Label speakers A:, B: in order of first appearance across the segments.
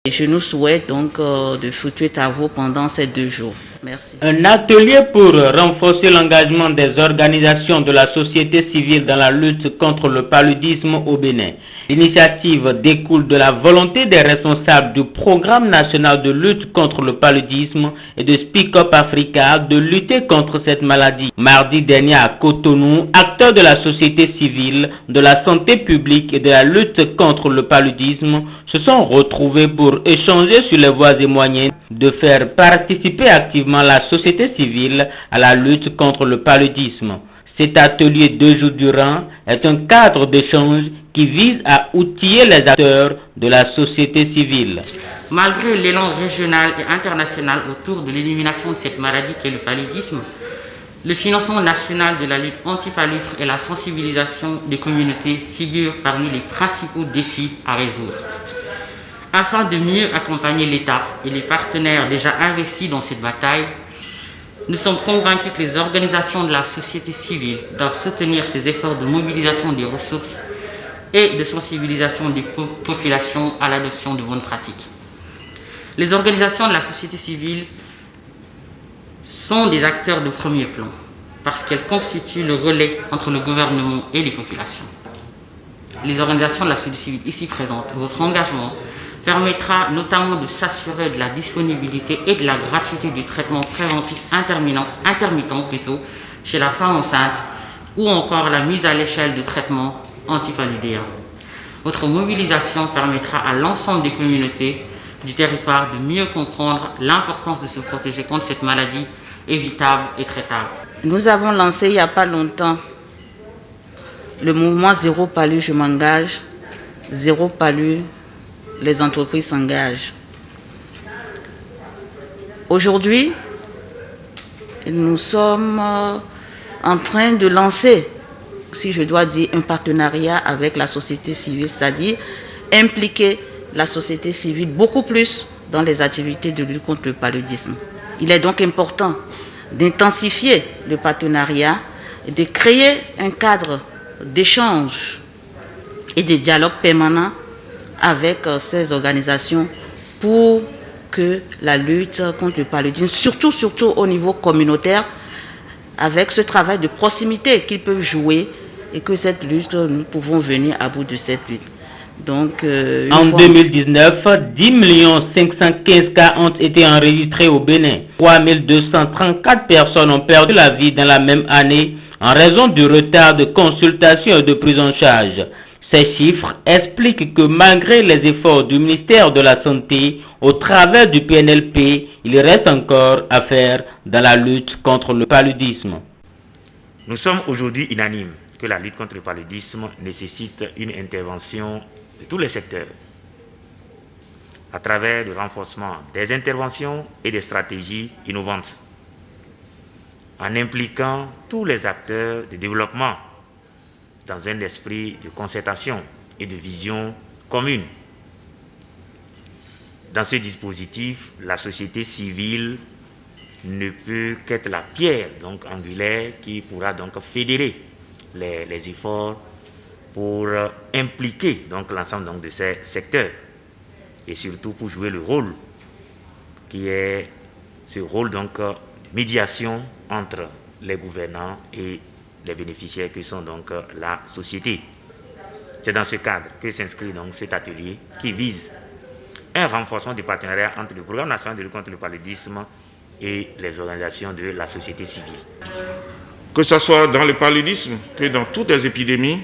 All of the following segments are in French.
A: Et je nous souhaite donc de fructueux travaux pendant ces 2 jours. Merci.
B: Un atelier pour renforcer l'engagement des organisations de la société civile dans la lutte contre le paludisme au Bénin. L'initiative découle de la volonté des responsables du Programme national de lutte contre le paludisme et de Speak Up Africa de lutter contre cette maladie. Mardi dernier à Cotonou, acteurs de la société civile, de la santé publique et de la lutte contre le paludisme se sont retrouvés pour échanger sur les voies et moyens de faire participer activement la société civile à la lutte contre le paludisme. Cet atelier 2 jours durant est un cadre d'échange qui vise à outiller les acteurs de la société civile.
C: Malgré l'élan régional et international autour de l'élimination de cette maladie qu'est le paludisme, le financement national de la lutte anti-paludisme et la sensibilisation des communautés figurent parmi les principaux défis à résoudre. Afin de mieux accompagner l'État et les partenaires déjà investis dans cette bataille, nous sommes convaincus que les organisations de la société civile doivent soutenir ces efforts de mobilisation des ressources et de sensibilisation des populations à l'adoption de bonnes pratiques. Les organisations de la société civile sont des acteurs de premier plan parce qu'elles constituent le relais entre le gouvernement et les populations. Les organisations de la société civile ici présentes, votre engagement permettra notamment de s'assurer de la disponibilité et de la gratuité du traitement préventif intermittent chez la femme enceinte ou encore la mise à l'échelle de traitements anti-paludéens. Votre mobilisation permettra à l'ensemble des communautés du territoire de mieux comprendre l'importance de se protéger contre cette maladie évitable et traitable.
A: Nous avons lancé il n'y a pas longtemps le mouvement Zéro Palu, je m'engage, Zéro Palu, les entreprises s'engagent. Aujourd'hui, nous sommes en train de lancer, si je dois dire, un partenariat avec la société civile, c'est-à-dire impliquer la société civile beaucoup plus dans les activités de lutte contre le paludisme. Il est donc important d'intensifier le partenariat et de créer un cadre d'échange et de dialogue permanent avec ces organisations pour que la lutte contre le paludisme, surtout au niveau communautaire, avec ce travail de proximité qu'ils peuvent jouer et que cette lutte, nous pouvons venir à bout de cette lutte. Donc,
B: en 2019, 10 515 cas ont été enregistrés au Bénin. 3 234 personnes ont perdu la vie dans la même année en raison du retard de consultation et de prise en charge. Ces chiffres expliquent que malgré les efforts du ministère de la Santé au travers du PNLP, il reste encore à faire dans la lutte contre le paludisme.
D: Nous sommes aujourd'hui unanimes que la lutte contre le paludisme nécessite une intervention de tous les secteurs à travers le renforcement des interventions et des stratégies innovantes, en impliquant tous les acteurs de développement dans un esprit de concertation et de vision commune. Dans ce dispositif, la société civile ne peut qu'être la pierre angulaire qui pourra fédérer les efforts pour impliquer l'ensemble de ces secteurs et surtout pour jouer le rôle qui est ce rôle de médiation entre les gouvernants et les bénéficiaires qui sont la société. C'est dans ce cadre que s'inscrit cet atelier qui vise un renforcement du partenariat entre le Programme national de lutte contre le paludisme et les organisations de la société civile.
E: Que ce soit dans le paludisme que dans toutes les épidémies,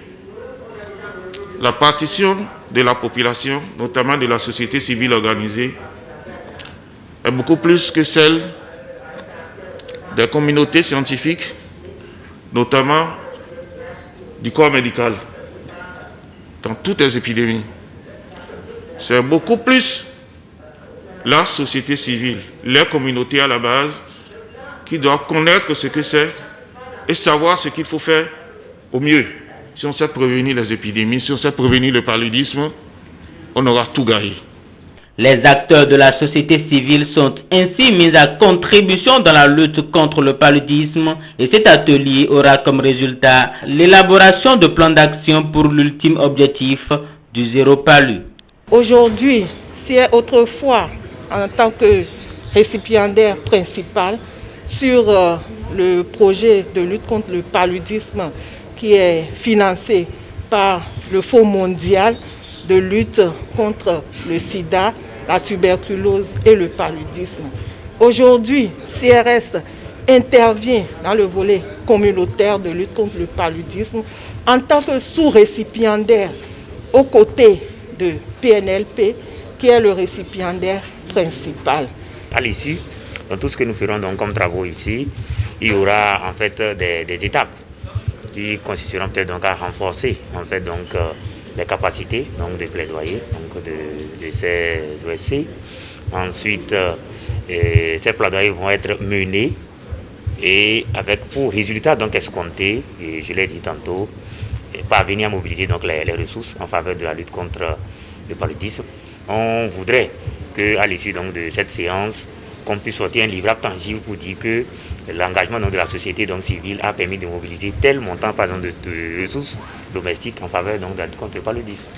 E: la partition de la population, notamment de la société civile organisée, est beaucoup plus que celle des communautés scientifiques, notamment du corps médical, dans toutes les épidémies. C'est beaucoup plus la société civile, les communautés à la base, qui doivent connaître ce que c'est et savoir ce qu'il faut faire au mieux. Si on sait prévenir les épidémies, si on sait prévenir le paludisme, on aura tout gagné.
B: Les acteurs de la société civile sont ainsi mis à contribution dans la lutte contre le paludisme et cet atelier aura comme résultat l'élaboration de plans d'action pour l'ultime objectif du zéro palu.
F: Aujourd'hui, bénéficiait autrefois en tant que récipiendaire principal sur le projet de lutte contre le paludisme qui est financé par le Fonds mondial de lutte contre le sida, la tuberculose et le paludisme. Aujourd'hui, CRS intervient dans le volet communautaire de lutte contre le paludisme en tant que sous-récipiendaire aux côtés de PNLP, qui est le récipiendaire principal.
D: À l'issue, dans tout ce que nous ferons donc comme travaux ici, il y aura en fait des étapes qui consisteront peut-être donc à renforcer en fait donc les capacités donc de plaidoyer donc de ces OSC. Ensuite, ces plaidoyers vont être menés et avec pour résultat donc escompté, et je l'ai dit tantôt, parvenir à mobiliser donc les ressources en faveur de la lutte contre le paludisme. On voudrait qu'à l'issue donc de cette séance, qu'on puisse sortir un livrable tangible pour dire que l'engagement de la société donc civile a permis de mobiliser tel montant par exemple de ressources domestiques en faveur donc de la lutte contre le paludisme.